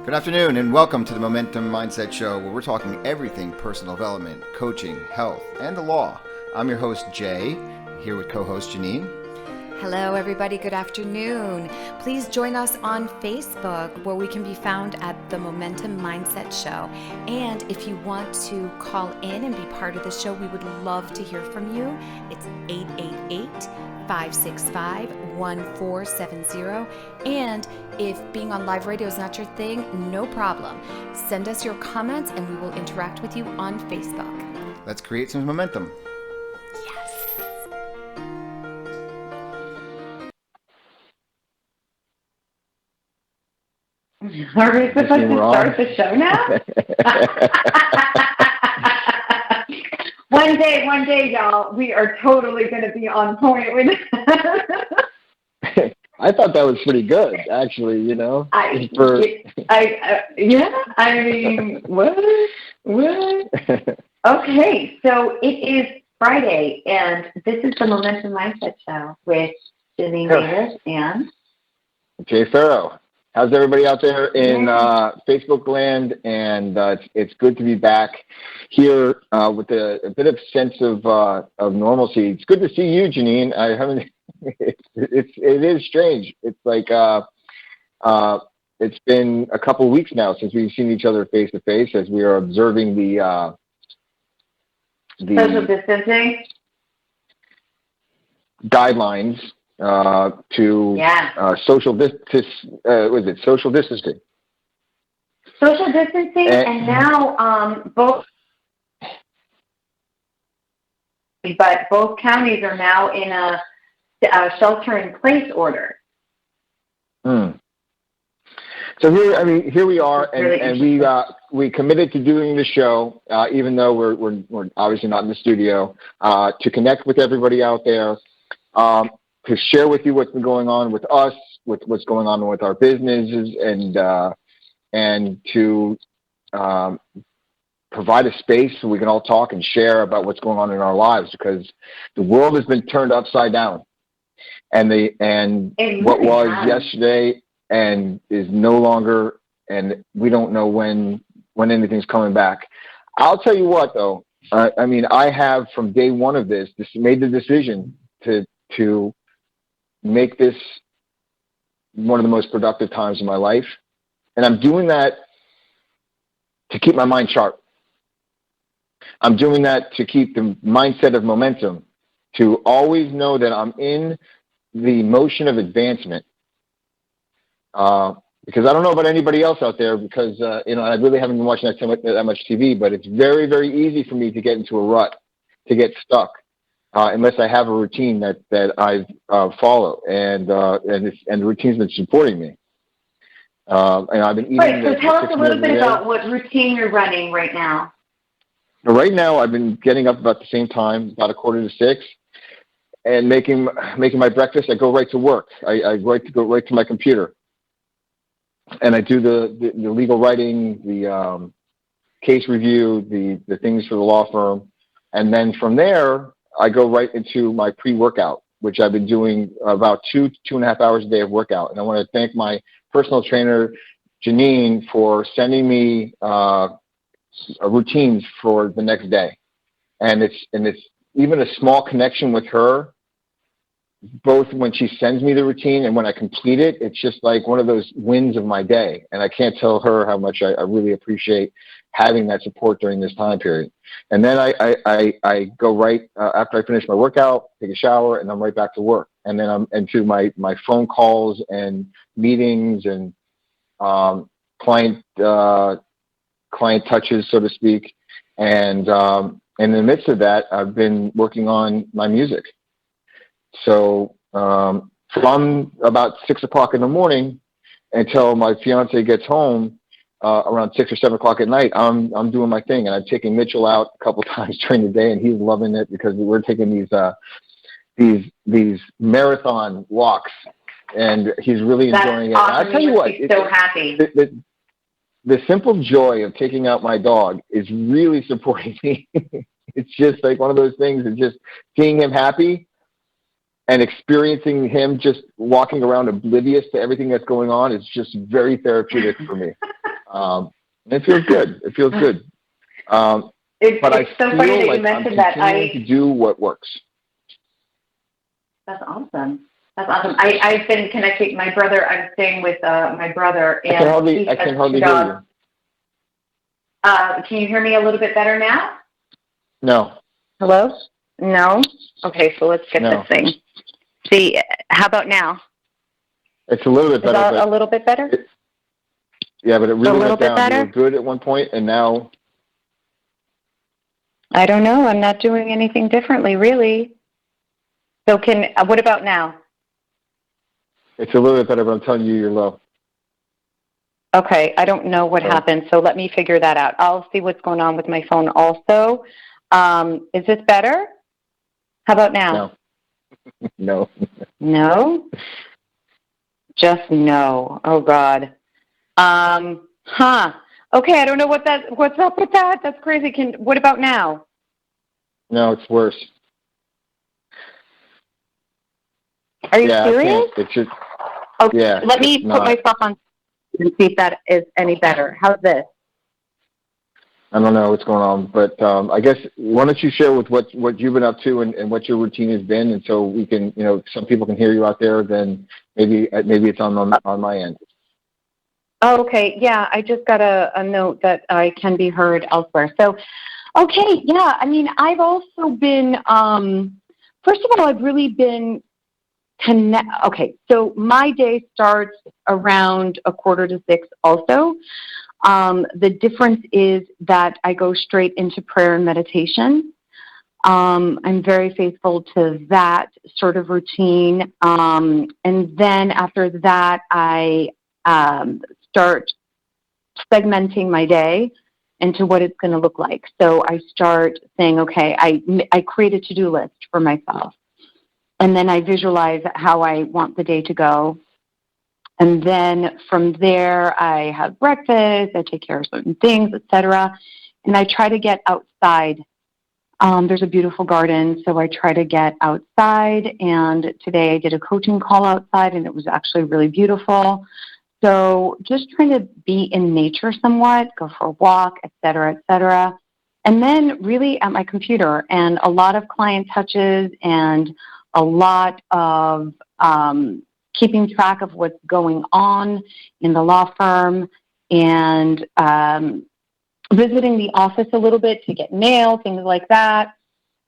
Good afternoon and welcome to the Momentum Mindset Show, where we're talking everything personal development, coaching, health, and the law. I'm your host, Jay, here with co-host Janine. Hello, everybody. Good afternoon. Please join us on Facebook, where we can be found at the Momentum Mindset Show. And if you want to call in and be part of the show, we would love to hear from you. It's 888-565-1470. And if being on live radio is not your thing, no problem. Send us your comments and we will interact with you on Facebook. Let's create some momentum. Are we supposed to start the show now? One day, y'all, we are totally going to be on point with I thought that was pretty good, actually, you know. What? Okay, so it is Friday, and this is the Momentum Mindset Show with Janine Davis and Jay Farrow. How's everybody out there in Facebook land? And it's good to be back here with a bit of sense of normalcy. It's good to see you, Janine. I haven't. It is strange. It's like it's been a couple of weeks now since we've seen each other face to face, as we are observing the social distancing guidelines. Social social distancing. Social distancing, and now both counties are now in a shelter-in-place order. So here we are, and we committed to doing the show, even though we're obviously not in the studio, to connect with everybody out there. To share with you what's been going on with us, with what's going on with our businesses, and to provide a space so we can all talk and share about what's going on in our lives, because the world has been turned upside down, and what was yesterday and is no longer, and we don't know when anything's coming back. I'll tell you what, though. I have from day one of this made the decision to make this one of the most productive times of my life. And I'm doing that to keep my mind sharp. I'm doing that to keep the mindset of momentum, to always know that I'm in the motion of advancement. Because I don't know about anybody else out there, because I really haven't been watching that much TV, but it's very, very easy for me to get into a rut, to get stuck. Unless I have a routine that I follow, and the routine's been supporting me. And I've been eating. Right. So tell us a little bit about what routine you're running right now. Right now, I've been getting up about the same time, about 5:45, and making my breakfast. I go right to work. I go right to my computer, and I do the legal writing, the case review, the things for the law firm, and then from there, I go right into my pre-workout, which I've been doing about 2.5 hours a day of workout. And I want to thank my personal trainer, Janine, for sending me routines for the next day. And it's even a small connection with her, both when she sends me the routine and when I complete it. It's just like one of those wins of my day. And I can't tell her how much I really appreciate having that support during this time period. And then I go right after I finish my workout, take a shower, and I'm right back to work. And then I'm into my phone calls and meetings and client touches, so to speak. And in the midst of that, I've been working on my music. So from about 6 o'clock in the morning until my fiance gets home, around 6 or 7 o'clock at night, I'm doing my thing, and I'm taking Mitchell out a couple times during the day, and he's loving it, because we're taking these marathon walks, and he's really enjoying it. Awesome. And I tell you what, so happy. The simple joy of taking out my dog is really supporting me. It's just like one of those things, and just seeing him happy and experiencing him just walking around oblivious to everything that's going on is just very therapeutic for me. It feels good. It feels good. But it's so funny that like you mentioned I'm continuing to do what works. That's awesome. That's awesome. I've been connecting my brother. I'm staying with my brother, and I can hardly hear you. Can you hear me a little bit better now? No. Hello? No? Okay, so let's get this thing. See, how about now? It's a little bit better. Is that a little bit better? Yeah, but it really went down. Better? You were good at one point, and now... I don't know. I'm not doing anything differently, really. So what about now? It's a little bit better, but I'm telling you, you're low. Okay, I don't know what happened, so let me figure that out. I'll see what's going on with my phone also. Is this better? How about now? No. No? Just no. Oh, God. Okay, I don't know what's up with that. That's crazy. What about now? No, it's worse. Are you serious? It's just... Okay, yeah, let me put myself on and see if that is any better. How's this? I don't know what's going on, but I guess why don't you share with what you've been up to and what your routine has been, and so we can, some people can hear you out there. Then maybe it's on my end. Oh, okay. Yeah, I just got a note that I can be heard elsewhere. So, okay, yeah. I mean, I've also been. First of all, I've really been Okay, so my day starts around 5:45 also. The difference is that I go straight into prayer and meditation. I'm very faithful to that sort of routine. And then after that, I start segmenting my day into what it's going to look like. So I start saying, okay, I create a to-do list for myself. And then I visualize how I want the day to go. And then from there, I have breakfast, I take care of certain things, etc. And I try to get outside. There's a beautiful garden, so I try to get outside. And today I did a coaching call outside, and it was actually really beautiful. So just trying to be in nature somewhat, go for a walk, etc., etc. And then really at my computer, and a lot of client touches and a lot of keeping track of what's going on in the law firm, and visiting the office a little bit to get mail, things like that,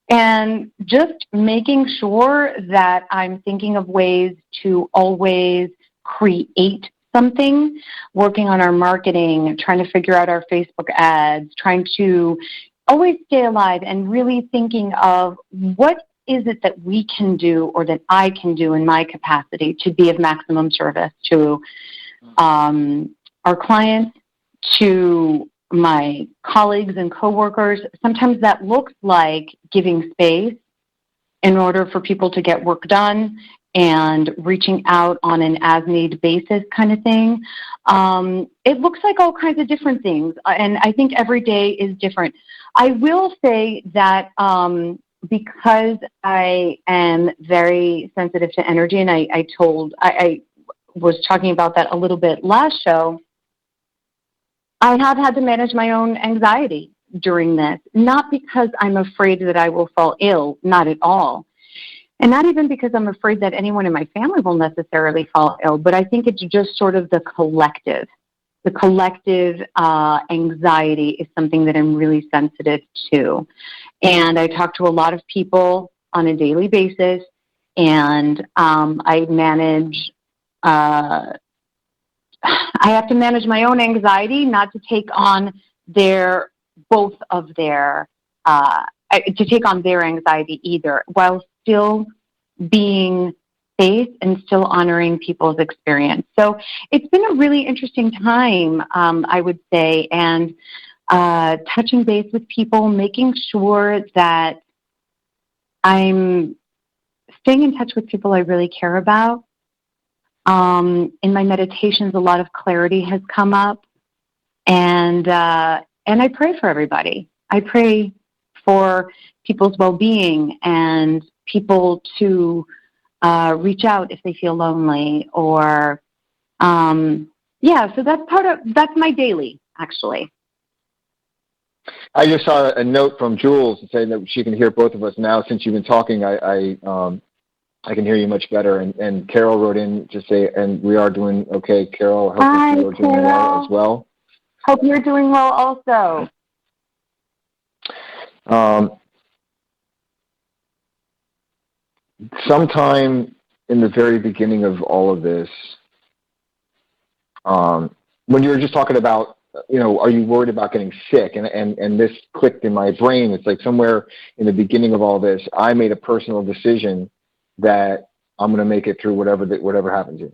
and just making sure that I'm thinking of ways to always create something, working on our marketing, trying to figure out our Facebook ads, trying to always stay alive and really thinking of what is it that we can do or that I can do in my capacity to be of maximum service to our clients, to my colleagues and coworkers. Sometimes that looks like giving space in order for people to get work done and reaching out on an as-need basis kind of thing. It looks like all kinds of different things, and I think every day is different. I will say that because I am very sensitive to energy, and I was talking about that a little bit last show, I have had to manage my own anxiety during this, not because I'm afraid that I will fall ill, not at all. And not even because I'm afraid that anyone in my family will necessarily fall ill, but I think it's just sort of the collective. The collective anxiety is something that I'm really sensitive to. And I talk to a lot of people on a daily basis, and I have to manage my own anxiety, not to take on their anxiety either, while still being safe and still honoring people's experience. So it's been a really interesting time, I would say, and touching base with people, making sure that I'm staying in touch with people I really care about. In my meditations, a lot of clarity has come up, and I pray for everybody. I pray for people's well-being and people to reach out if they feel lonely, or Yeah, so that's my daily, actually. I just saw a note from Jules saying that she can hear both of us now. Since you've been talking, I can hear you much better. And Carol wrote in to say, and we are doing okay. Carol, I hope that you are doing well as well. Hope you're doing well also. Sometime in the very beginning of all of this, when you were just talking about, are you worried about getting sick? And this clicked in my brain. It's like somewhere in the beginning of all this, I made a personal decision that I'm going to make it through whatever happens here.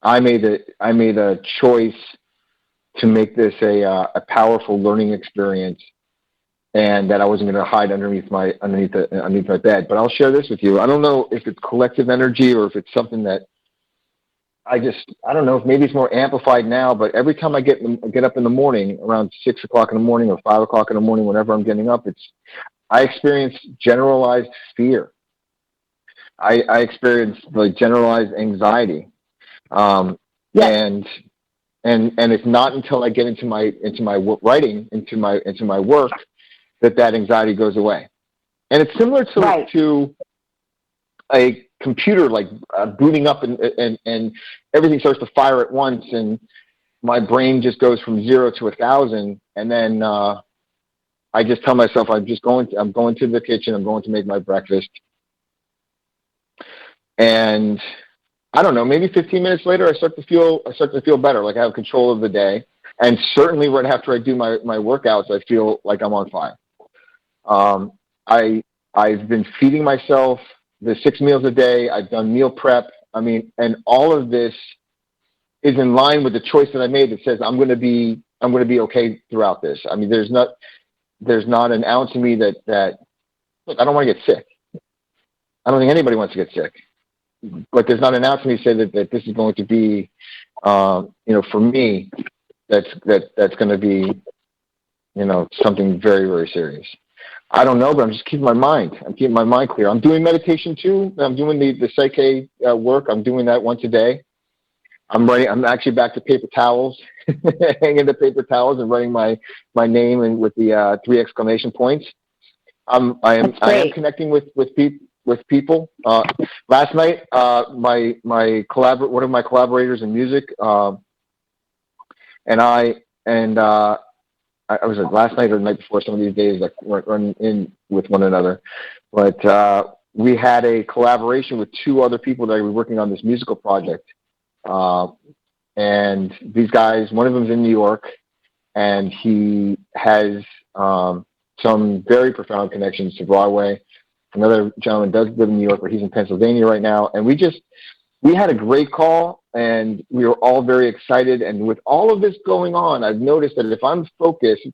I made a choice to make this a powerful learning experience, and that I wasn't going to hide underneath my bed. But I'll share this with you. I don't know if it's collective energy or if it's something that I don't know if maybe it's more amplified now, but every time I get up in the morning around 6 o'clock in the morning or 5 o'clock in the morning, whenever I'm getting up, I experience generalized fear. I experience like generalized anxiety. And it's not until I get into my writing, into my work, that anxiety goes away. And it's similar to a computer, like booting up and everything starts to fire at once, and my brain just goes from 0 to 1,000, and then I just tell myself I'm going to the kitchen, I'm going to make my breakfast, and I don't know, maybe 15 minutes later I start to feel better, like I have control of the day. And certainly right after I do my workouts, I feel like I'm on fire. I've been feeding myself the 6 meals a day. I've done meal prep. I mean, and all of this is in line with the choice that I made that says I'm going to be okay throughout this. I mean, there's not an ounce of me that look, I don't want to get sick. I don't think anybody wants to get sick. But there's not an ounce of me say that this is going to be, for me, that's going to be, something very, very serious. I don't know, but I'm just keeping my mind. I'm keeping my mind clear. I'm doing meditation too. I'm doing the Psyche work. I'm doing that once a day. I'm actually back to paper towels, hanging the paper towels and writing my name and with the 3 exclamation points. I am connecting with people. Last night, one of my collaborators in music, and I was last night or the night before, some of these days like run in with one another, but we had a collaboration with 2 other people that were working on this musical project, and these guys, one of them's in New York, and he has some very profound connections to Broadway. Another gentleman does live in New York, but he's in Pennsylvania right now, and we had a great call, and we were all very excited. And with all of this going on, I've noticed that if I'm focused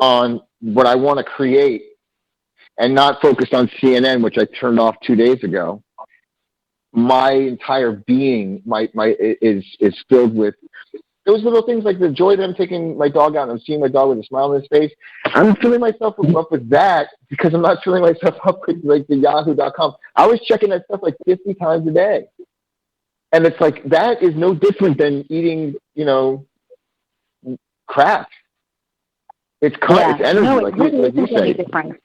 on what I want to create and not focused on CNN, which I turned off 2 days ago, my entire being is filled with those little things, like the joy that I'm taking my dog out and I'm seeing my dog with a smile on his face. I'm filling myself up with that because I'm not filling myself up with like the yahoo.com. I was checking that stuff like 50 times a day. And it's like, that is no different than eating, crap. It's energy, no, like you say. Different.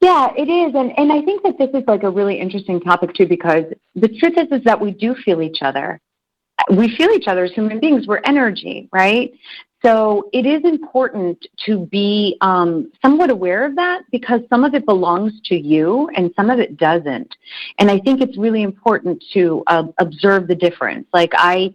Yeah, it is. And I think that this is like a really interesting topic too, because the truth is that we do feel each other. We feel each other as human beings. We're energy, right? So it is important to be somewhat aware of that, because some of it belongs to you and some of it doesn't. And I think it's really important to observe the difference. Like I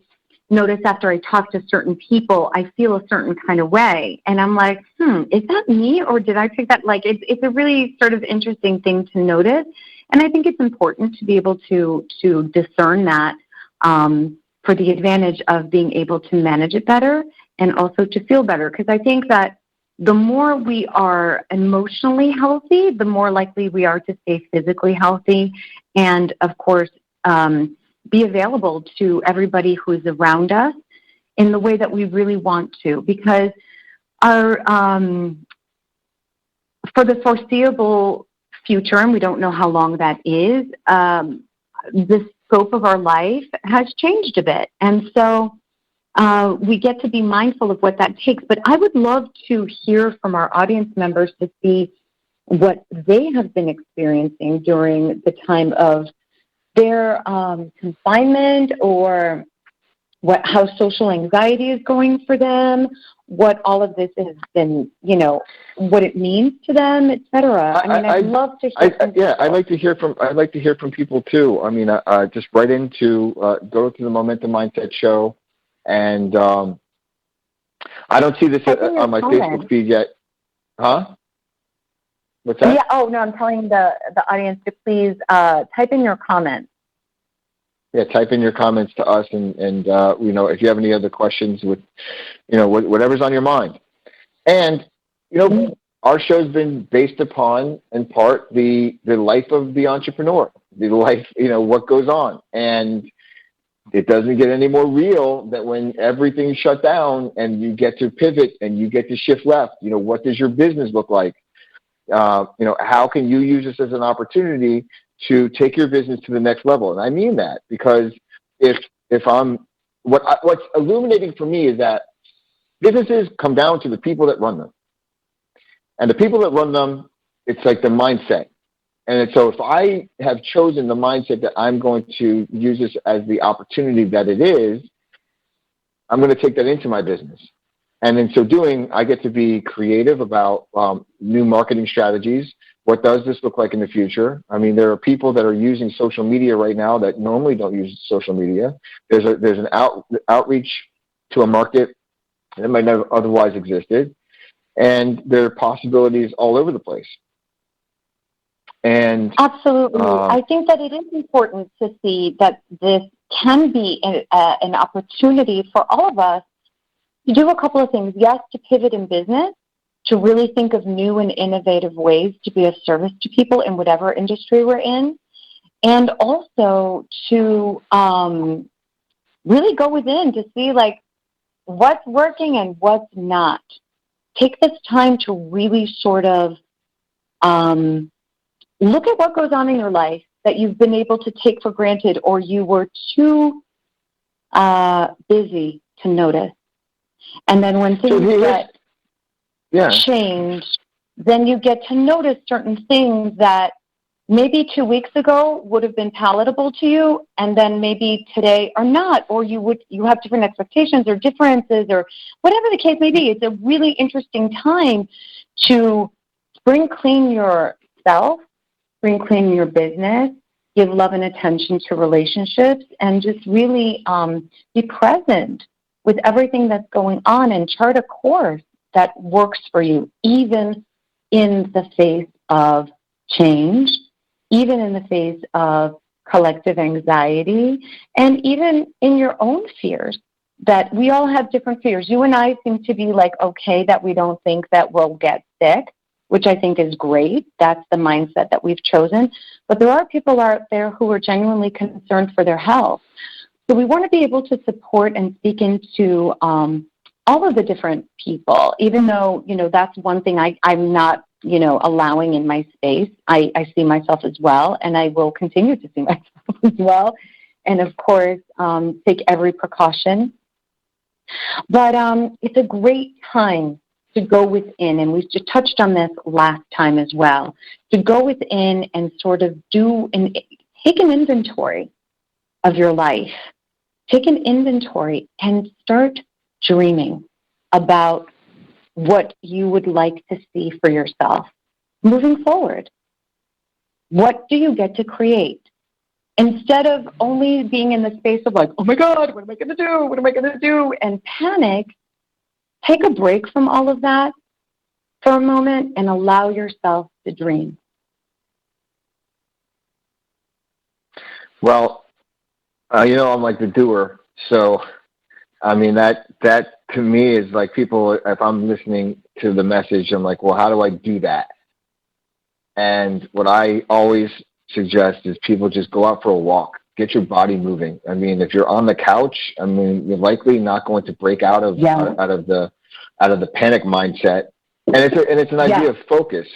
notice after I talk to certain people, I feel a certain kind of way. And I'm like, is that me or did I pick that? Like it's a really sort of interesting thing to notice. And I think it's important to be able to discern that for the advantage of being able to manage it better and also to feel better. Because I think that the more we are emotionally healthy, the more likely we are to stay physically healthy and, of course, be available to everybody who's around us in the way that we really want to. Because for the foreseeable future, and we don't know how long that is, this scope of our life has changed a bit. And so we get to be mindful of what that takes. But I would love to hear from our audience members to see what they have been experiencing during the time of their confinement, or how social anxiety is going for them, what all of this has been, what it means to them, et cetera. I mean, I'd love to hear from people. I'd like to hear from people too. I mean, just right into go to the Momentum Mindset show, and I don't see this on my Facebook feed yet. Huh? What's that? Yeah. Oh no, I'm telling the audience to please type in your comments. Yeah, type in your comments to us, and if you have any other questions with, whatever's on your mind. And, our show's been based upon, in part, the life of the entrepreneur, the life, what goes on. And it doesn't get any more real than when everything's shut down and you get to pivot and you get to shift left. What does your business look like? How can you use this as an opportunity to take your business to the next level? And I mean that because what's illuminating for me is that businesses come down to the people that run them. And the people that run them, it's like the mindset. And so if I have chosen the mindset that I'm going to use this as the opportunity that it is, I'm going to take that into my business. And in so doing, I get to be creative about new marketing strategies. What does this look like in the future? I mean, there are people that are using social media right now that normally don't use social media. There's an outreach to a market that might not have otherwise existed. And there are possibilities all over the place. And absolutely. I think that it is important to see that this can be an opportunity for all of us to do a couple of things. Yes, to pivot in business, to really think of new and innovative ways to be of service to people in whatever industry we're in, and also to really go within to see what's working and what's not. Take this time to really sort of look at what goes on in your life that you've been able to take for granted, or you were too busy to notice. And then when things get changed, then you get to notice certain things that maybe 2 weeks ago would have been palatable to you, and then maybe today are not, or you have different expectations or differences or whatever the case may be. It's a really interesting time to spring clean yourself, spring clean your business, give love and attention to relationships, and just really be present with everything that's going on and chart a course that works for you, even in the face of change, even in the face of collective anxiety, and even in your own fears. That we all have different fears. You and I seem to be okay that we don't think that we'll get sick, which I think is great. That's the mindset that we've chosen. But there are people out there who are genuinely concerned for their health. So we want to be able to support and speak into all of the different people, even though, that's one thing I'm not, allowing in my space. I see myself as well, and I will continue to see myself as well. And of course, take every precaution. But it's a great time to go within, and we just touched on this last time as well, to go within and sort of take an inventory of your life. Take an inventory and start dreaming about what you would like to see for yourself moving forward. What do you get to create? Instead of only being in the space of oh my God, what am I going to do? What am I going to do? And panic, take a break from all of that for a moment and allow yourself to dream. Well, I'm like the doer. So, I mean, that to me is people, if I'm listening to the message, I'm well, how do I do that? And what I always suggest is people just go out for a walk, get your body moving. I mean, if you're on the couch, I mean, you're likely not going to break out of the panic mindset. And it's an idea of focus.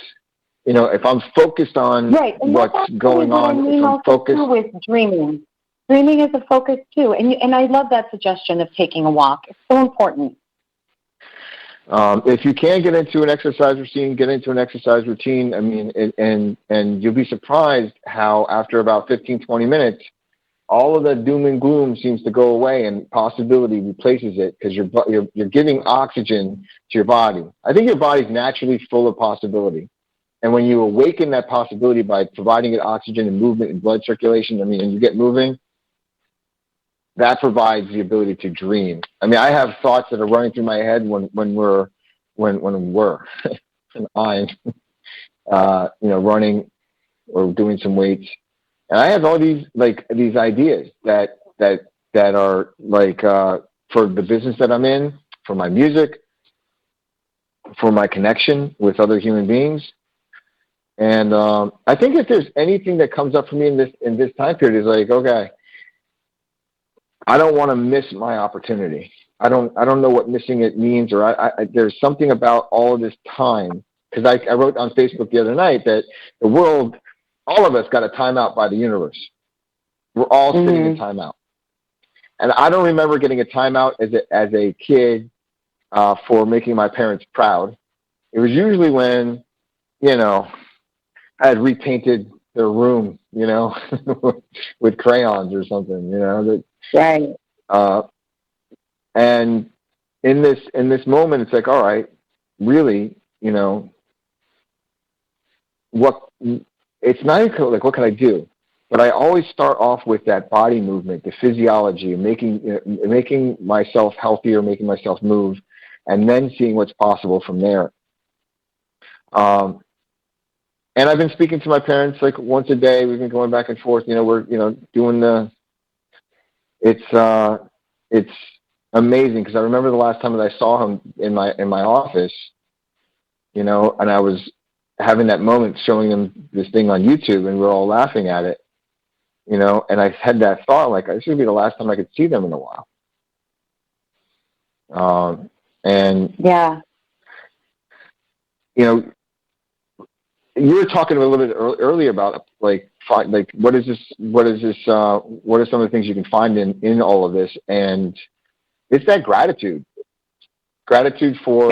If I'm focused on what's going on, if I'm focused with dreaming. Breathing is a focus too. And I love that suggestion of taking a walk. It's so important. If you can get into an exercise routine, get into an exercise routine. I mean, and you'll be surprised how after about 15, 20 minutes, all of the doom and gloom seems to go away and possibility replaces it because you're giving oxygen to your body. I think your body's naturally full of possibility. And when you awaken that possibility by providing it oxygen and movement and blood circulation, I mean, and you get moving, that provides the ability to dream. I mean, I have thoughts that are running through my head when I'm, running or doing some weights, and I have all these ideas that are like for the business that I'm in, for my music, for my connection with other human beings, and I think if there's anything that comes up for me in this time period is like, okay, I don't want to miss my opportunity. I don't know what missing it means, or there's something about all of this time. Because I wrote on Facebook the other night that the world, all of us got a timeout by the universe. We're all sitting in timeout. And I don't remember getting a timeout as a kid for making my parents proud. It was usually when, I had repainted their room, with crayons or something, Right. And in this moment, it's like, all right, really, it's not even like, what can I do? But I always start off with that body movement, the physiology, making myself healthier, making myself move, and then seeing what's possible from there. And I've been speaking to my parents like once a day. We've been going back and forth. We're doing it's amazing because I remember the last time that I saw him in my office, and I was having that moment showing him this thing on YouTube, and we were all laughing at it, and I had that thought like this would be the last time I could see them in a while. And yeah, you were talking a little bit earlier about what are some of the things you can find in all of this, and it's that gratitude for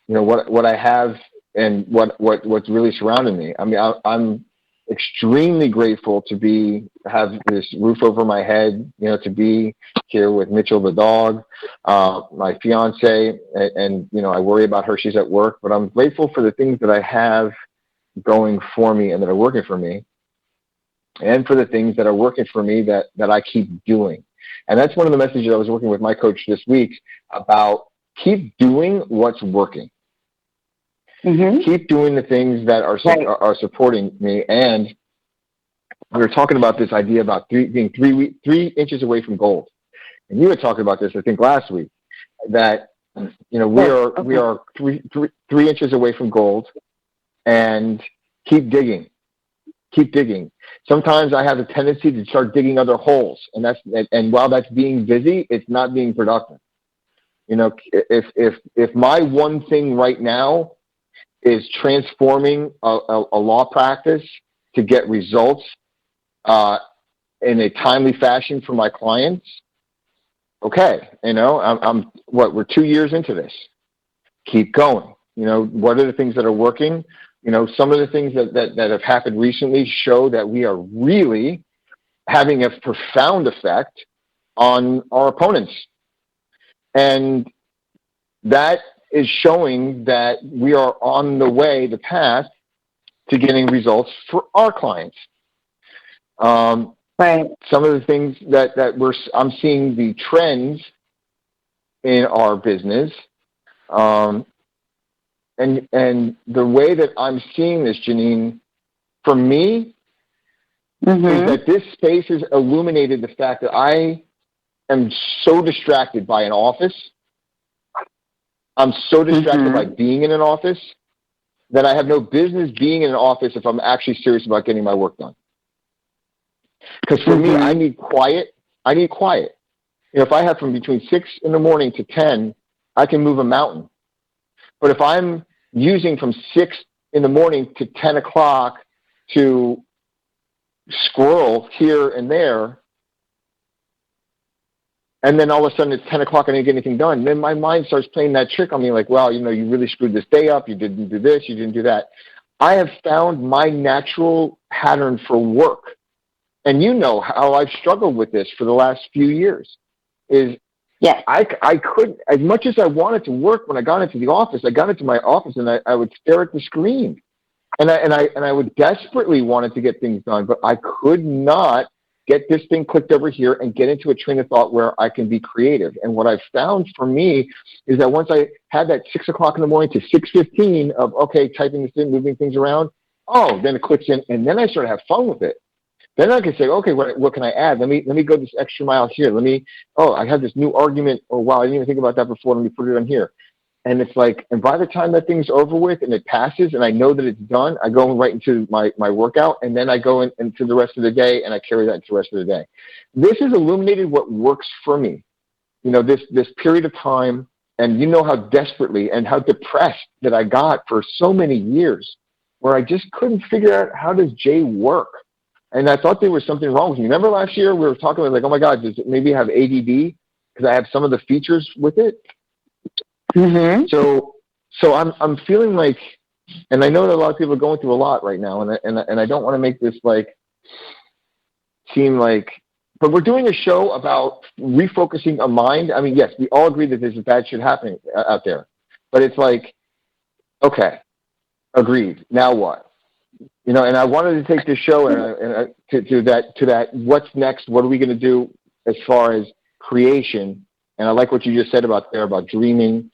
what I have and what's really surrounding me. I mean, I'm extremely grateful to have this roof over my head, to be here with Mitchell the dog, my fiance, and I worry about her. She's at work, but I'm grateful for the things that I have going for me and that are working for me, and for the things that are working for me that I keep doing. And that's one of the messages I was working with my coach this week about: keep doing what's working. Mm-hmm. Keep doing the things that are supporting me. And we were talking about this idea about being 3 inches away from gold. And you were talking about this, I think, last week, that we are 3 inches away from gold, and keep digging. Sometimes I have a tendency to start digging other holes, and while that's being busy, it's not being productive. If my one thing right now is transforming a law practice to get results in a timely fashion for my clients, okay, we're 2 years into this. Keep going. What are the things that are working? Some of the things that have happened recently show that we are really having a profound effect on our opponents. And that is showing that we are on the path to getting results for our clients. Right. Some of the things that I'm seeing the trends in our business, and the way that I'm seeing this, Janine, for me, is that this space has illuminated the fact that I am so distracted by an office. I'm so distracted by being in an office that I have no business being in an office if I'm actually serious about getting my work done. Because for me, I need quiet. If I have from between 6 in the morning to 10, I can move a mountain. But if I'm using from 6 in the morning to 10 o'clock to scroll here and there, And then all of a sudden it's 10 o'clock and I didn't get anything done. And then my mind starts playing that trick on me like, well, you really screwed this day up. You didn't do this. You didn't do that. I have found my natural pattern for work. And you know how I've struggled with this for the last few years is yes. I couldn't, as much as I wanted to work when I got into the office, I got into my office and I would stare at the screen. And I would desperately wanted to get things done, but I could not get this thing clicked over here and get into a train of thought where I can be creative. And what I've found for me is that once I had that 6 o'clock in the morning to 6:15 of, okay, typing this in, moving things around, then it clicks in, and then I sort of have fun with it. Then I can say, okay, what can I add? Let me go this extra mile here. I have this new argument. Oh, wow, I didn't even think about that before. Let me put it on here. And it's like, and by the time that thing's over with and it passes and I know that it's done, I go right into my workout, and then I go into the rest of the day and I carry that into the rest of the day. This has illuminated what works for me. This period of time, and you know how desperately and how depressed that I got for so many years where I just couldn't figure out how does Jay work. And I thought there was something wrong with me. Remember last year we were talking about like, oh my God, does it maybe have ADD? Because I have some of the features with it. Mm-hmm. So I'm feeling like, and I know that a lot of people are going through a lot right now, and I don't want to make this like seem like, but we're doing a show about refocusing a mind. I mean, yes, we all agree that there's bad shit happening out there, but it's like, okay, agreed. Now what? And I wanted to take this show to that. What's next? What are we going to do as far as creation? And I like what you just said about dreaming,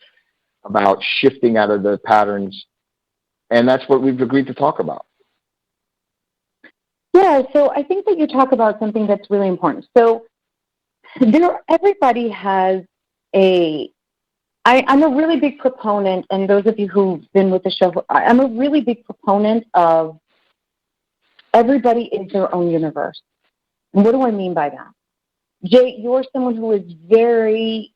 about shifting out of the patterns. And that's what we've agreed to talk about. Yeah, so I think that you talk about something that's really important. So everybody has I'm a really big proponent, and those of you who've been with the show, I'm a really big proponent of everybody is their own universe. And what do I mean by that? Jay, you're someone who is very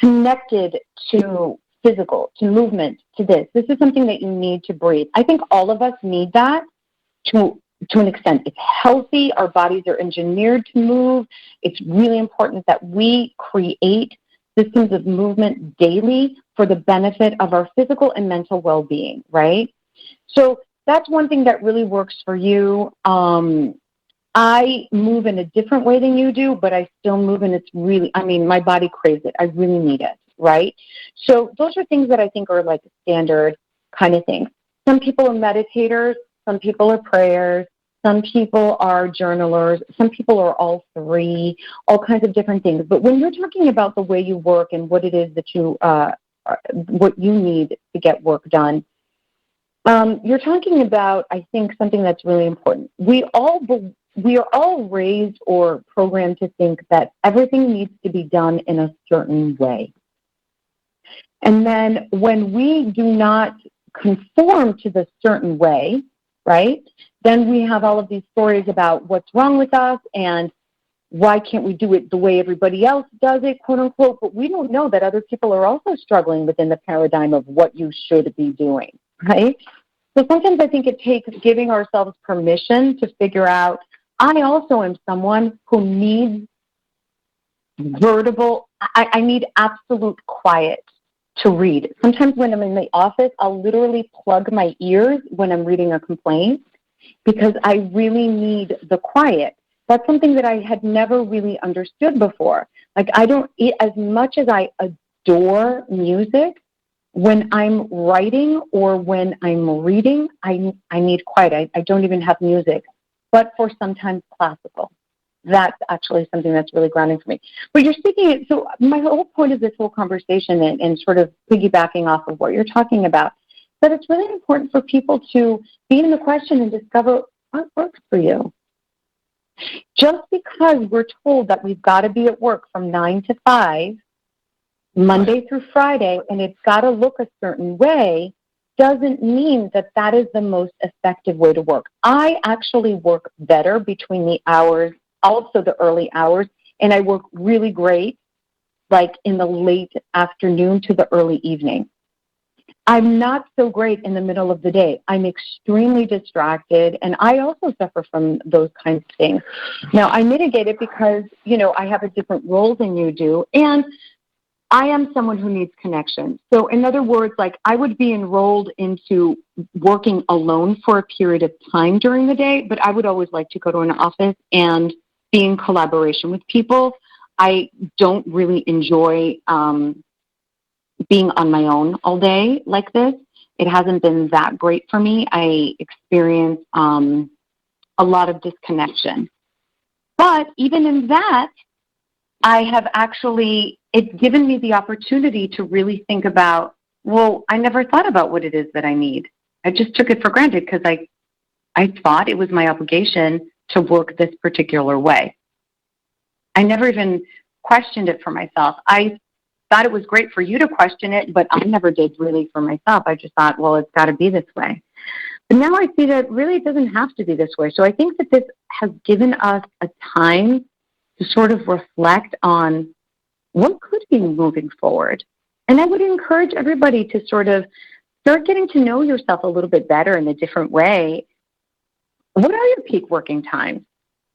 connected to physical, to movement, to this. This is something that you need to breathe. I think all of us need that to an extent. It's healthy. Our bodies are engineered to move. It's really important that we create systems of movement daily for the benefit of our physical and mental well-being, right? So that's one thing that really works for you. I move in a different way than you do, but I still move, and it's really, my body craves it. I really need it, right? So those are things that I think are like standard kind of things. Some people are meditators, some people are prayers, some people are journalers, some people are all three, all kinds of different things. But when you're talking about the way you work and what it is that what you need to get work done, you're talking about, I think, something that's really important. We are all raised or programmed to think that everything needs to be done in a certain way. And then when we do not conform to the certain way, right, then we have all of these stories about what's wrong with us and why can't we do it the way everybody else does it, quote unquote, but we don't know that other people are also struggling within the paradigm of what you should be doing, right? So sometimes I think it takes giving ourselves permission to figure out, I also am someone who needs I need absolute quiet to read. Sometimes when I'm in the office, I'll literally plug my ears when I'm reading a complaint because I really need the quiet. That's something that I had never really understood before. Like as much as I adore music, when I'm writing or when I'm reading, I need quiet. I don't even have music, but for sometimes classical. That's actually something that's really grounding for me. But you're speaking, so my whole point of this whole conversation and sort of piggybacking off of what you're talking about, that it's really important for people to be in the question and discover what works for you. Just because we're told that we've got to be at work from 9 to 5, Monday through Friday, and it's got to look a certain way, doesn't mean that that is the most effective way to work. I actually work better between the hours, also the early hours, and I work really great like in the late afternoon to the early evening. I'm not so great in the middle of the day. I'm extremely distracted, and I also suffer from those kinds of things. Now, I mitigate it because, I have a different role than you do, and I am someone who needs connection. So in other words, like I would be enrolled into working alone for a period of time during the day, but I would always like to go to an office and be in collaboration with people. I don't really enjoy being on my own all day like this. It hasn't been that great for me. I experience a lot of disconnection. But even in that, I have actually, it's given me the opportunity to really think about, well, I never thought about what it is that I need. I just took it for granted because I thought it was my obligation to work this particular way. I never even questioned it for myself. I thought it was great for you to question it, but I never did really for myself. I just thought, well, it's got to be this way. But now I see that really it doesn't have to be this way. So I think that this has given us a time to sort of reflect on what could be moving forward. And I would encourage everybody to sort of start getting to know yourself a little bit better in a different way. What are your peak working times?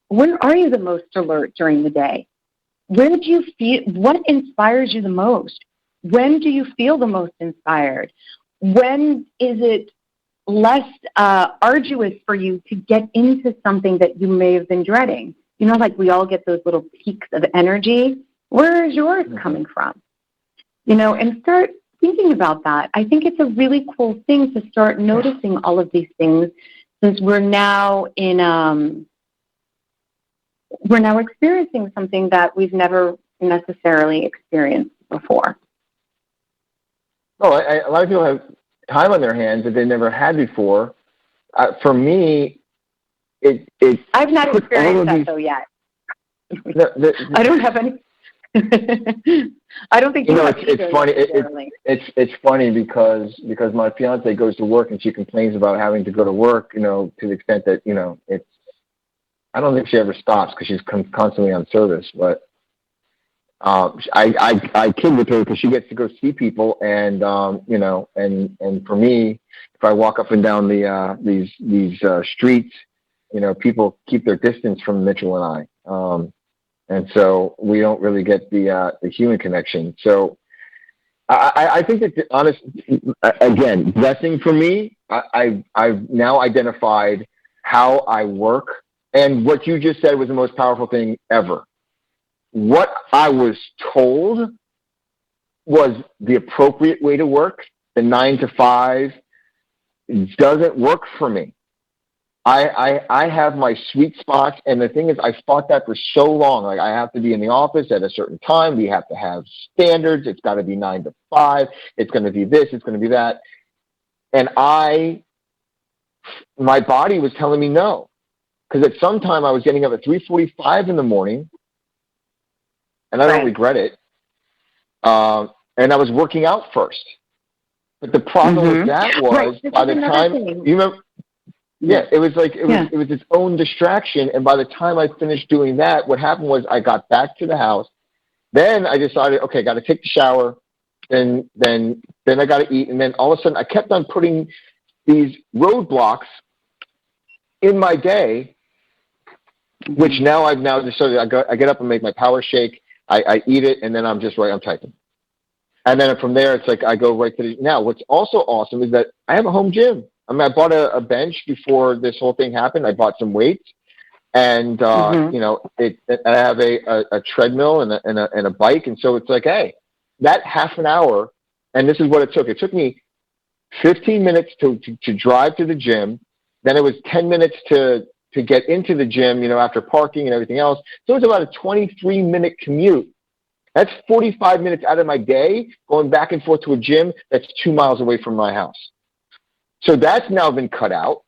When are you the most alert during the day? When do you feel, what inspires you the most? When do you feel the most inspired? When is it less arduous for you to get into something that you may have been dreading? Like we all get those little peaks of energy. Where is yours coming from? And start thinking about that. I think it's a really cool thing to start noticing all of these things since we're now experiencing something that we've never necessarily experienced before. Oh, a lot of people have time on their hands that they never had before. For me, I've not experienced that though yet. I don't have any. I don't think it's funny. It's funny because my fiance goes to work and she complains about having to go to work. To the extent that it's. I don't think she ever stops because she's constantly on service. But I kid with her because she gets to go see people, and and for me, if I walk up and down these streets, people keep their distance from Mitchell and I. And so we don't really get the human connection. So I think that, again, blessing for me, I've now identified how I work. And what you just said was the most powerful thing ever. What I was told was the appropriate way to work, the 9 to 5, doesn't work for me. I have my sweet spots, and the thing is, I fought that for so long. Like, I have to be in the office at a certain time. We have to have standards. It's got to be 9 to 5. It's going to be this. It's going to be that. And my body was telling me no, because at some time I was getting up at 3:45 in the morning, and I don't regret it. And I was working out first. But the problem with that was by the time you remember. Yeah, it was like it was its own distraction, and by the time I finished doing that, what happened was I got back to the house. Then I decided, okay, got to take the shower, then I got to eat, and then all of a sudden I kept on putting these roadblocks in my day, which now I've decided I get up and make my power shake, I eat it, and then I'm typing, and then from there it's like I go right to now. What's also awesome is that I have a home gym. I mean, I bought a bench before this whole thing happened. I bought some weights, and I have a treadmill and a bike, and so it's like, hey, that half an hour, and this is what it took. It took me 15 minutes to drive to the gym. Then it was 10 minutes to get into the gym, after parking and everything else. So it was about a 23-minute commute. That's 45 minutes out of my day going back and forth to a gym that's 2 miles away from my house. So that's now been cut out.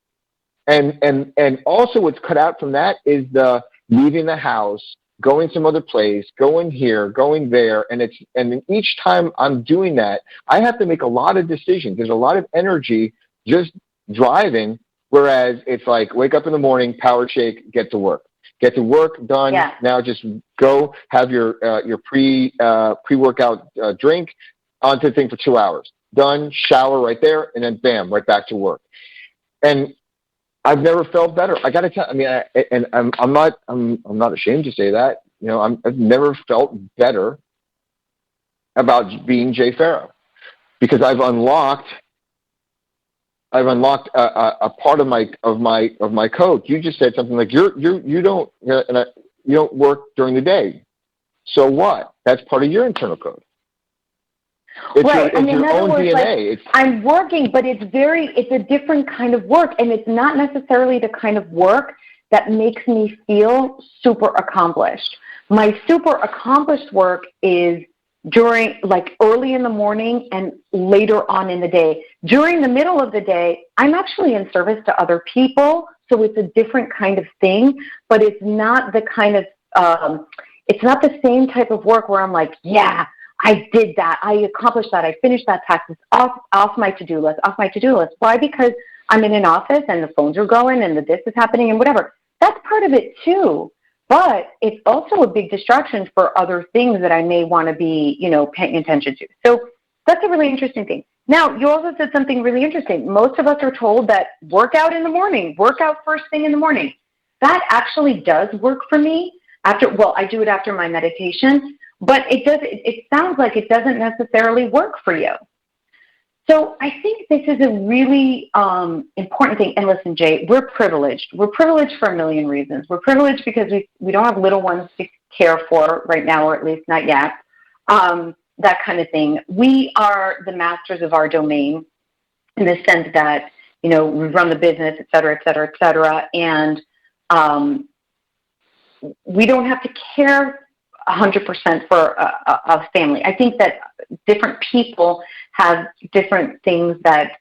And also what's cut out from that is the leaving the house, going some other place, going here, going there. And each time I'm doing that, I have to make a lot of decisions. There's a lot of energy just driving, whereas it's like wake up in the morning, power shake, get to work. Get to work, done. Yeah. Now just go have your pre-workout drink, onto the thing for 2 hours. done, shower right there, and then bam, right back to work. And I've never felt better. I got to tell. I mean, I'm not ashamed to say that. You know, I've never felt better about being Jay Farrow because I've unlocked a part of my code. You just said something like you don't work during the day. So what? That's part of your internal code. It's right. your own DNA. I'm working, but it's a different kind of work, and it's not necessarily the kind of work that makes me feel super accomplished. My super accomplished work is during, like, early in the morning and later on in the day. During the middle of the day, I'm actually in service to other people, so it's a different kind of thing, but it's not the kind of, it's not the same type of work where I'm like, yeah, I did that. I accomplished that. I finished that task. It's off my to-do list, Why? Because I'm in an office and the phones are going and this is happening and whatever. That's part of it too. But it's also a big distraction for other things that I may want to be, paying attention to. So that's a really interesting thing. Now, you also said something really interesting. Most of us are told that work out in the morning, work out first thing in the morning. That actually does work for me. I do it after my meditation, but it sounds like it doesn't necessarily work for you. So I think this is a really important thing. And listen, Jay, we're privileged. We're privileged for a million reasons. We're privileged because we don't have little ones to care for right now, or at least not yet, that kind of thing. We are the masters of our domain in the sense that, we run the business, et cetera, et cetera, et cetera. And we don't have to care 100% for a family. I think that different people have different things that,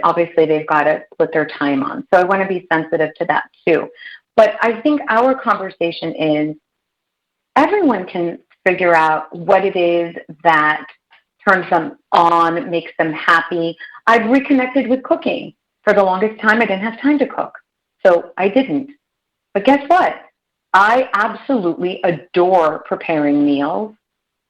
obviously they've got to put their time on. So I want to be sensitive to that too. But I think our conversation is everyone can figure out what it is that turns them on, makes them happy. I've reconnected with cooking. For the longest time, I didn't have time to cook. So I didn't. But guess what? I absolutely adore preparing meals.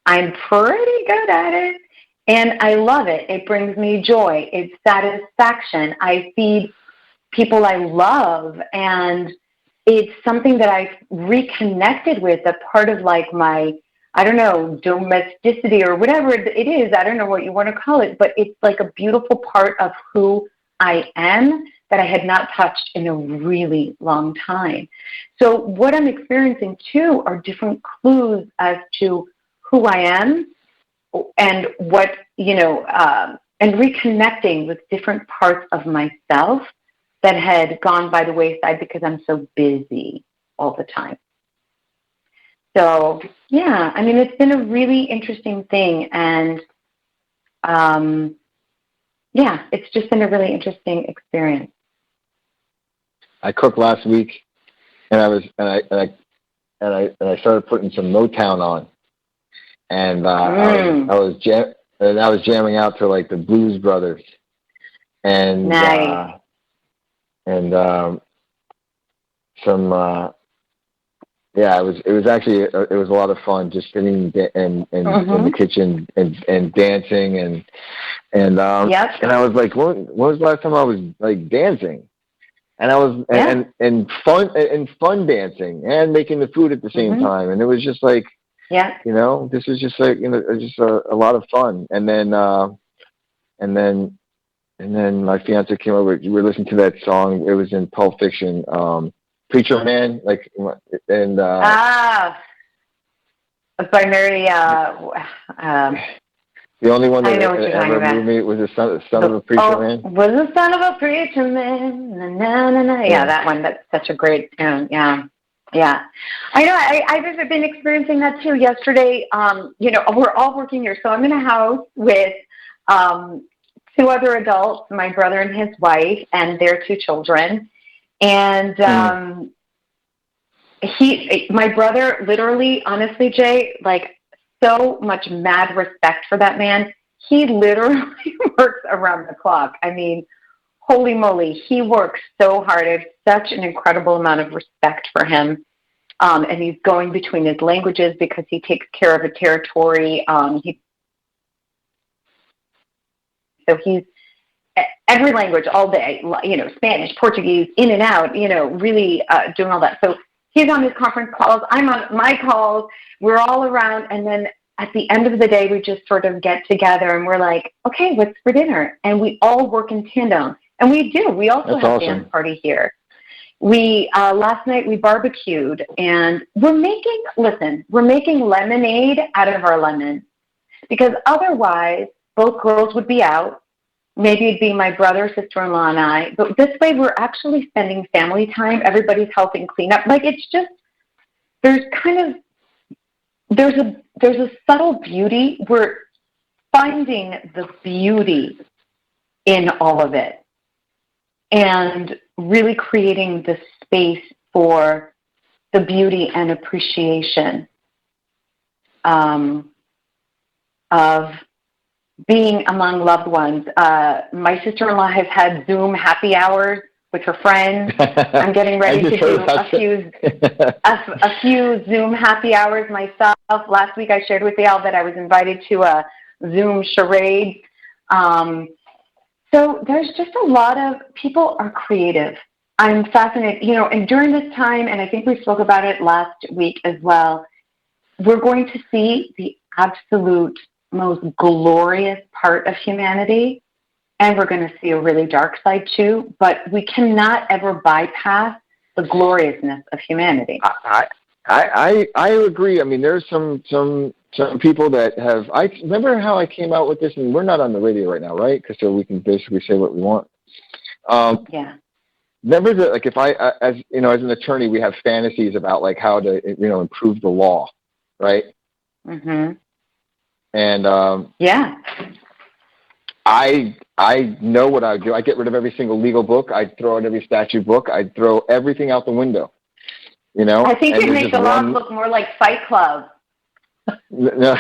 I'm pretty good at it, and I love it. It brings me joy. It's satisfaction. I feed people I love, and it's something that I've reconnected with, a part of like my, I don't know, domesticity or whatever it is. I don't know what you want to call it, but it's like a beautiful part of who I am that I had not touched in a really long time. So what I'm experiencing too are different clues as to who I am and what, and reconnecting with different parts of myself that had gone by the wayside because I'm so busy all the time. So, yeah, I mean, it's been a really interesting thing. And, it's just been a really interesting experience. I cooked last week, and I started putting some Motown on, and I was jamming out to like the Blues Brothers, and nice. It was a lot of fun just sitting in the kitchen and dancing and I was like, when was the last time I was like dancing? And I was and fun dancing and making the food at the same time, and it was just like, this was just like just a lot of fun. And then my fiance came over. We were listening to that song. It was in Pulp Fiction, Preacher Man, by Mary. The only one that ever moved me was the son of a preacher man. Was the son of a preacher man. Na, na, na, na. Yeah, that one. That's such a great tune. Yeah. I know. I've been experiencing that too. Yesterday, we're all working here, so I'm in a house with two other adults, my brother and his wife, and their two children. And my brother, literally, honestly, Jay, like, so much mad respect for that man. He literally works around the clock. I mean, holy moly, he works so hard. I have such an incredible amount of respect for him. And he's going between his languages because he takes care of a territory. So he's every language all day, Spanish, Portuguese, in and out, really doing all that. So he's on his conference calls. I'm on my calls. We're all around. And then at the end of the day, we just sort of get together and we're like, okay, what's for dinner? And we all work in tandem. And we do. We also That's have awesome. a dance party here. We last night we barbecued, and we're making lemonade out of our lemons, because otherwise both girls would be out. Maybe it'd be my brother, sister-in-law, and I. But this way, we're actually spending family time. Everybody's helping clean up. Like, it's just there's a subtle beauty. We're finding the beauty in all of it, and really creating the space for the beauty and appreciation of being among loved ones. My sister-in-law has had Zoom happy hours with her friends. I'm getting ready to do a few Zoom happy hours myself. Last week I shared with y'all that I was invited to a Zoom charade. So there's just a lot of people are creative. I'm fascinated, and during this time, and I think we spoke about it last week as well, we're going to see the absolute most glorious part of humanity, and we're going to see a really dark side too, but we cannot ever bypass the gloriousness of humanity. I agree. I mean, there's some people that have. I remember how I came out with this, and we're not on the radio right now, right? Because so we can basically say what we want. Yeah. Remember that, like, if as an attorney, we have fantasies about like how to improve the law, right? Mhm. And yeah. I know what I would do. I get rid of every single legal book. I'd throw out every statute book. I'd throw everything out the window. I think you'd make the laws look more like Fight Club. No.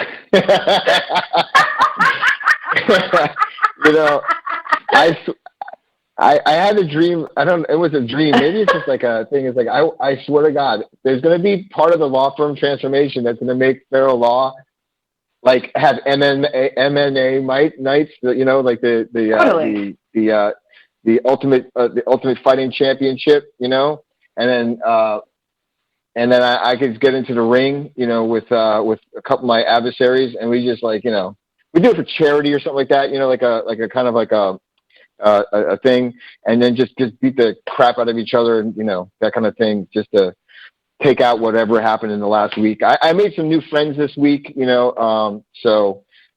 I had a dream. It was a dream. Maybe it's just like a thing. It's like, I swear to God, there's going to be part of the law firm transformation that's going to make federal law like have MMA nights, like Totally. the ultimate fighting championship, and then I could get into the ring, with a couple of my adversaries, and we just we do it for charity or something like that, like a kind of like a thing, and then just beat the crap out of each other, and that kind of thing, just to take out whatever happened in the last week. I made some new friends this week, so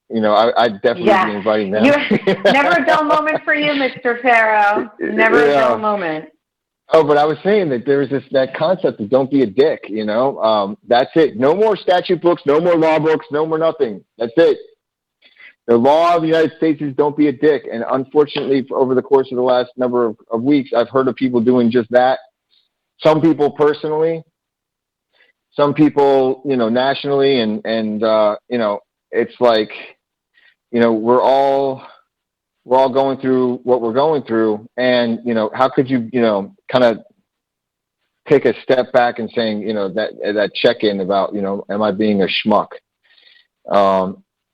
I'd definitely be inviting them. Never a dull moment for you, Mr. Farrow. Never a dull moment. Oh, but I was saying that there's that concept of don't be a dick, that's it. No more statute books, no more law books, no more nothing. That's it. The law of the United States is don't be a dick. And unfortunately, over the course of the last number of weeks, I've heard of people doing just that. Some people personally, some people, nationally, and it's like, we're all going through what we're going through, and how could you kind of take a step back and saying that check-in about am I being a schmuck?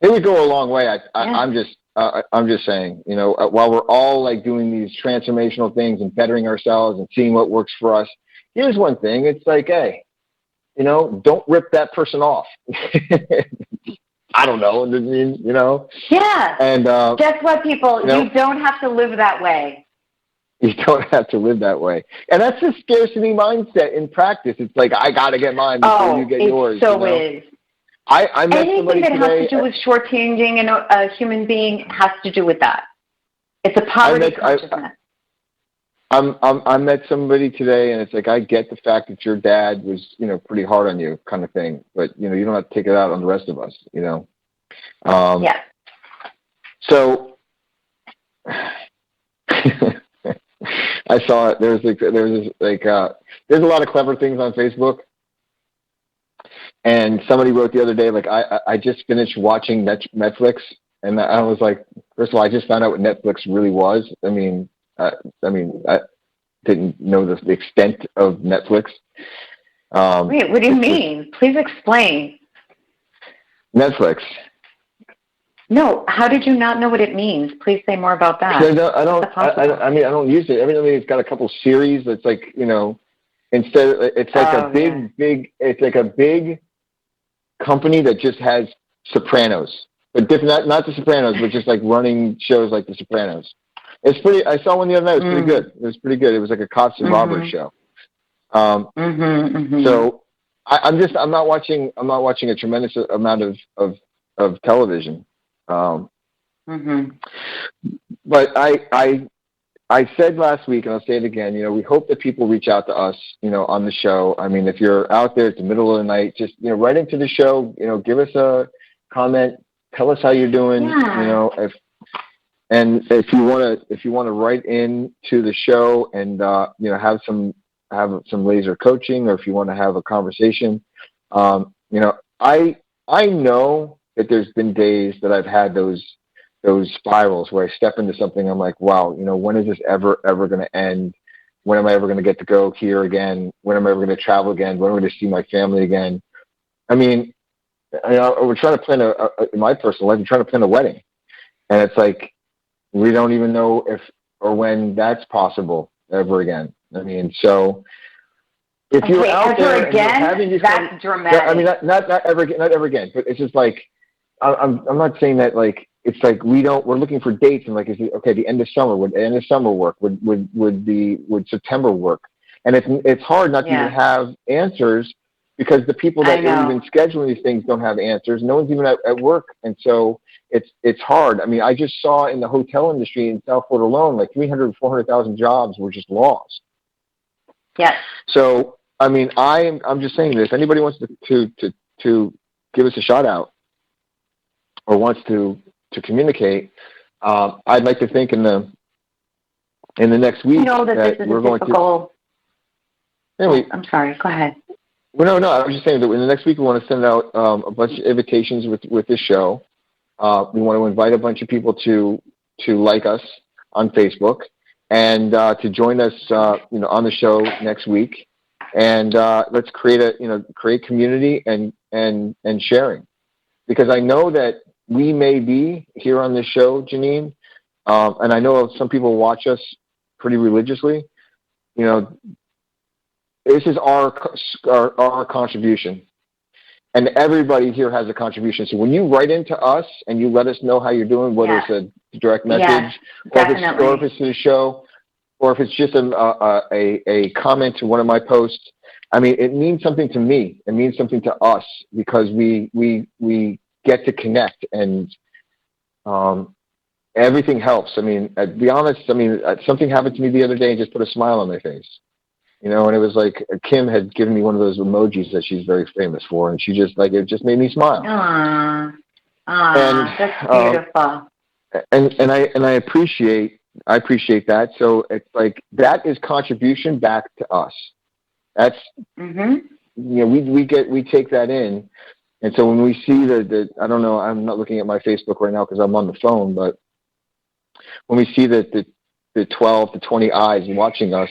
It would go a long way. I'm just saying, while we're all like doing these transformational things and bettering ourselves and seeing what works for us, here's one thing. It's like, hey, don't rip that person off. I don't know, Yeah. And guess what, people? You don't have to live that way. You don't have to live that way. And that's the scarcity mindset in practice. It's like, I got to get mine before you get yours. So is. I met somebody Anything that today, has to do with shortchanging a human being has to do with that. It's a poverty consciousness. I met somebody today, and it's like, I get the fact that your dad was, pretty hard on you, kind of thing, but you don't have to take it out on the rest of us, Yeah. So I saw it. There's a lot of clever things on Facebook, and somebody wrote the other day, like, I just finished watching Netflix, and I was like, first of all, I just found out what Netflix really was. I didn't know the extent of Netflix. Wait, what do you mean? Please explain. Netflix. No, how did you not know what it means? Please say more about that. I don't use it. Everything it's got a couple series that's like, it's like it's like a big company that just has Sopranos, but different, not the Sopranos, but just like running shows like the Sopranos. It's pretty. I saw one the other night. It was pretty good. It was pretty good. It was like a cops and robbers show. So I'm not watching a tremendous amount of television. But I said last week, and I'll say it again, we hope that people reach out to us, on the show. I mean, if you're out there at the middle of the night, just, write into the show, give us a comment, tell us how you're doing, if you want to write in to the show and, have some laser coaching, or if you want to have a conversation, I know that there's been days that I've had those spirals where I step into something, I'm like, wow, when is this ever going to end? When am I ever going to get to go here again? When am I ever going to travel again? When am I going to see my family again? I mean, we're trying to plan in my personal life, we're trying to plan a wedding. And it's like, we don't even know if or when that's possible ever again. I mean, so if you're out there and you're having these that's dramatic. I mean, not ever again, but it's just like, I'm not saying that like, it's like we're looking for dates and like, is it okay? The end of summer, would end of summer work? Would September work? And it's hard not to even have answers, because the people that are even scheduling these things don't have answers. No one's even at work. And so it's hard. I mean, I just saw in the hotel industry in South Florida alone, like 300,000, 400,000 jobs were just lost. Yes. So, I mean, I'm just saying this. If anybody wants to give us a shout out or wants to communicate, I'd like to think in the next week that we're going to. Anyway, I'm sorry. Go ahead. Well, no. I was just saying that in the next week we want to send out a bunch of invitations with this show. We want to invite a bunch of people to like us on Facebook and to join us, on the show next week. And let's create community and sharing, because I know that we may be here on this show, Janine, and I know some people watch us pretty religiously. This is our contribution, and everybody here has a contribution. So when you write into us and you let us know how you're doing, whether it's a direct message, or if it's to the show, or if it's just a comment to one of my posts, I mean, it means something to me. It means something to us, because we get to connect, and everything helps. I mean, to be honest, something happened to me the other day and just put a smile on my face. And it was like Kim had given me one of those emojis that she's very famous for, and she just it just made me smile. That's beautiful. And I appreciate that. So it's like that is contribution back to us. That's we take that in, and so when we see the I don't know, I'm not looking at my Facebook right now because I'm on the phone, but when we see the 12 to 20 eyes watching us,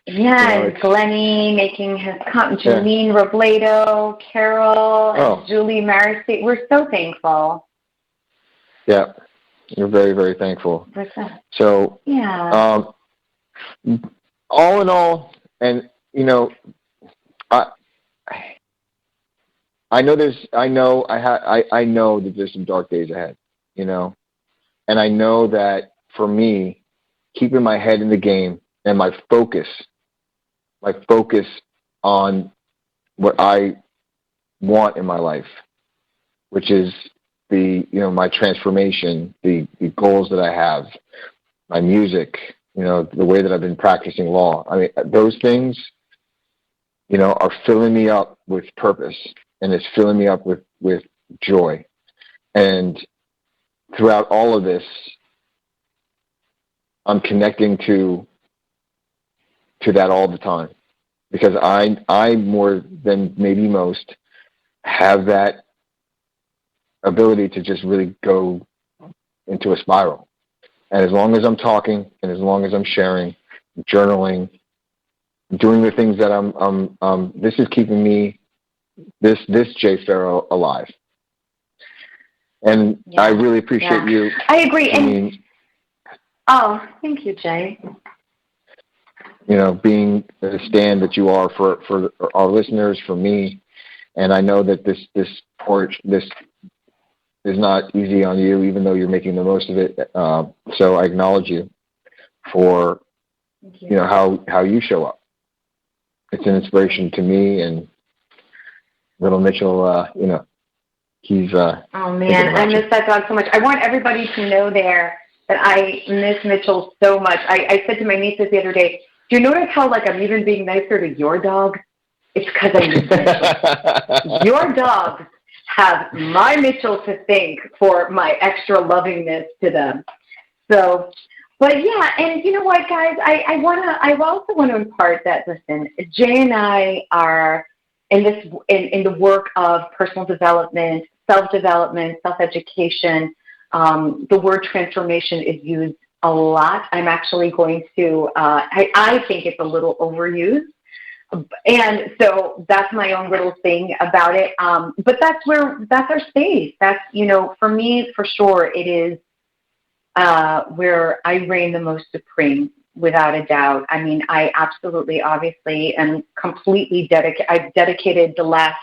and Glennie making his comment, Janine Robledo, Carol, and Julie Marcy. We're so thankful. Yeah, we're very, very thankful. So, all in all, and I know that there's some dark days ahead, and I know that for me, keeping my head in the game and my focus on what I want in my life, which is my transformation, the goals that I have, my music, the way that I've been practicing law. I mean, those things, are filling me up with purpose, and it's filling me up with joy. And throughout all of this, I'm connecting to that all the time, because I more than maybe most have that ability to just really go into a spiral. And as long as I'm talking, and as long as I'm sharing, journaling, doing the things that this is keeping me, this Jay Farrow alive. And I really appreciate you. I agree. And oh, thank you, Jay. Being the stand that you are for our listeners, for me. And I know that this is not easy on you, even though you're making the most of it. So I acknowledge you for, how you show up. It's an inspiration to me, and little Mitchell, he's, oh man, I miss that dog so much. I want everybody to know there that I miss Mitchell so much. I said to my nieces the other day, do you notice how I'm even being nicer to your dog? It's because I miss Mitchell. Your dogs have my Mitchell to thank for my extra lovingness to them. So, but yeah, and you know what, guys? I also want to impart that. Listen, Jay and I are in the work of personal development, self-development, self-education. The word transformation is used a lot. I'm actually going to. I think it's a little overused. And so that's my own little thing about it. But that's our space. That's, for me, for sure, it is where I reign the most supreme, without a doubt. I mean, I absolutely, obviously, am completely I've dedicated the last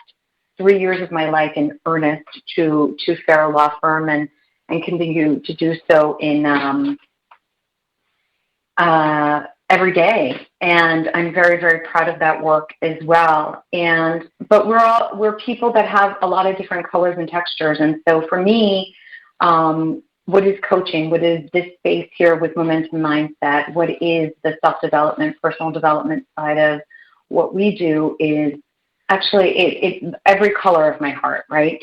3 years of my life in earnest to Farrah Law Firm and continue to do so in every day, and I'm very, very proud of that work as well. But we're people that have a lot of different colors and textures, and so for me, what is coaching? What is this space here with Momentum Mindset? What is the self-development, personal development side of what we do? Is actually it every color of my heart, right?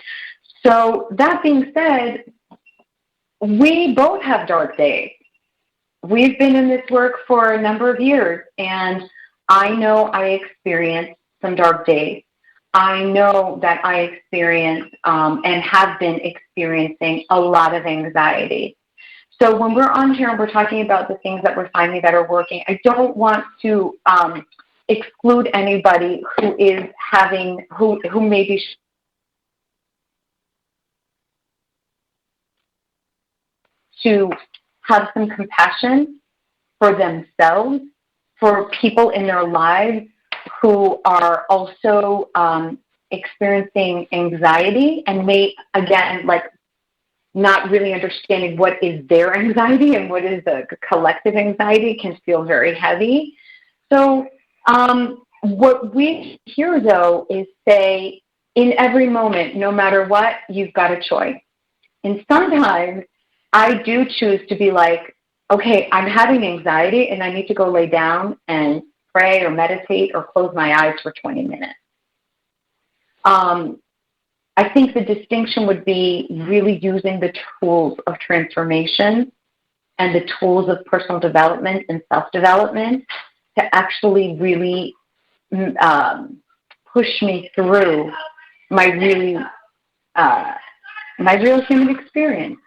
So that being said, we both have dark days. We've been in this work for a number of years, and I know I experienced some dark days. I know that I experienced and have been experiencing a lot of anxiety. So when we're on here and we're talking about the things that we're finding that are working, I don't want to exclude anybody who is having, who may be to have some compassion for themselves, for people in their lives who are also experiencing anxiety and may, again, not really understanding what is their anxiety and what is the collective anxiety can feel very heavy. So what we hear, though, is say, in every moment, no matter what, you've got a choice. And sometimes I do choose to be like, okay, I'm having anxiety and I need to go lay down and pray or meditate or close my eyes for 20 minutes. I think the distinction would be really using the tools of transformation and the tools of personal development and self-development to actually really push me through my real human experience.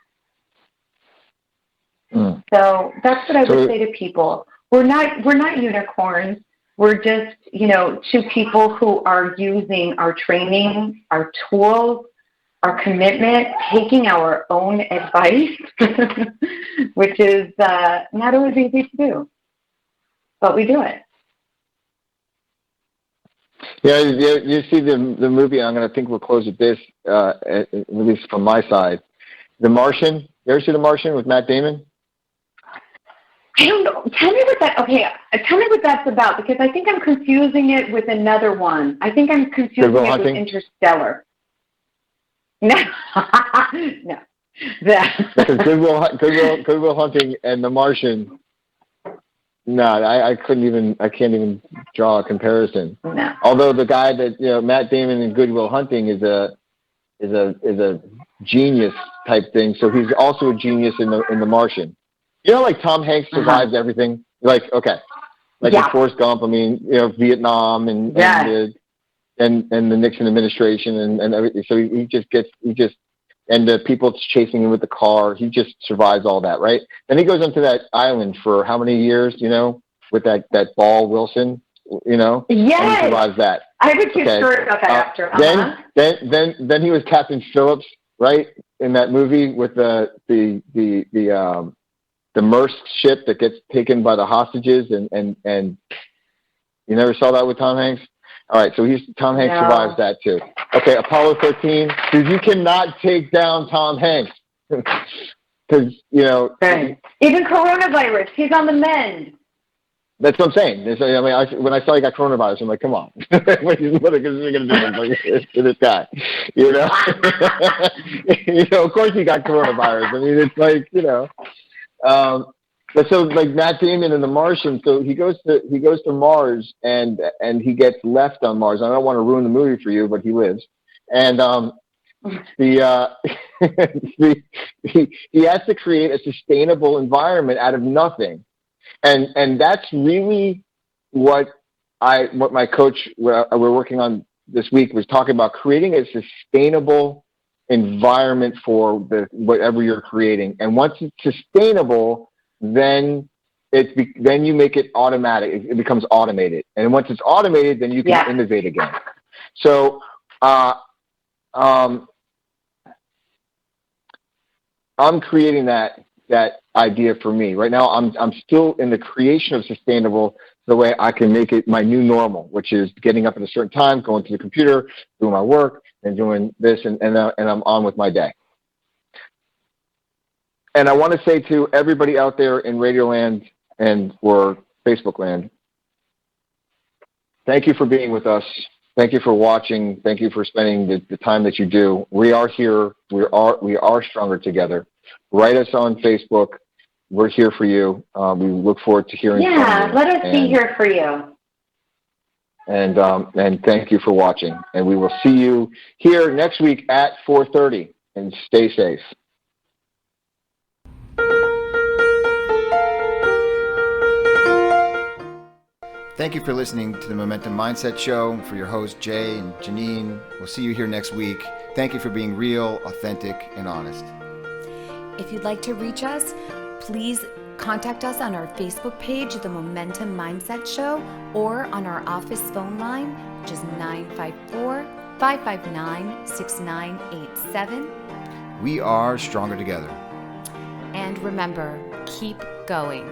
So that's what I would say to people. We're not unicorns. We're just, two people who are using our training, our tools, our commitment, taking our own advice, which is not always easy to do, but we do it. Yeah, you see the movie. I'm going to think we'll close with this, at least from my side. The Martian. You ever see The Martian with Matt Damon? I don't know. Tell me what that's about, because I think I'm confusing it with another one. I think I'm confusing it with Interstellar. No, no. Because Good Will Hunting and The Martian. No, I can't even draw a comparison. No. Although the guy that Matt Damon in Good Will Hunting is a genius type thing. So he's also a genius in the Martian. Like Tom Hanks survives everything. In Forrest Gump. I mean, Vietnam and the Nixon administration and everything. So he just and the people chasing him with the car. He just survives all that, right? Then he goes onto that island for how many years? With that ball Wilson. Yes. And he survives that. I have a cute story about that after. Then he was Captain Phillips, right? in that movie with the Merce ship that gets taken by the hostages, and you never saw that with Tom Hanks? All right, so Tom Hanks survives that too. Okay, Apollo 13, dude, you cannot take down Tom Hanks because Right. Even coronavirus, he's on the mend. That's what I'm saying. When I saw he got coronavirus, I'm like, come on, what are you going to do to this guy? Of course he got coronavirus. I mean, it's like, but so like Matt Damon in The Martian, so he goes to Mars and he gets left on Mars. I don't want to ruin the movie for you, but he lives, and he has to create a sustainable environment out of nothing. And that's really what my coach we're working on this week was talking about, creating a sustainable environment for whatever you're creating. And once it's sustainable, then you make it automatic. It becomes automated. And once it's automated, then you can innovate again. So I'm creating that idea for me right now. I'm still in the creation of sustainable, the way I can make it my new normal, which is getting up at a certain time, going to the computer, doing my work, and doing this, and I'm on with my day. And I want to say to everybody out there in Radio Land or Facebook Land, thank you for being with us. Thank you for watching. Thank you for spending the time that you do. We are here. We are stronger together. Write us on Facebook. We're here for you. We look forward to hearing from you. Yeah, let us be here for you. And thank you for watching. And we will see you here next week at 4:30. And stay safe. Thank you for listening to the Momentum Mindset Show. For your hosts, Jay and Janine, we'll see you here next week. Thank you for being real, authentic, and honest. If you'd like to reach us, please contact us on our Facebook page, The Momentum Mindset Show, or on our office phone line, which is 954-559-6987. We are stronger together. And remember, keep going.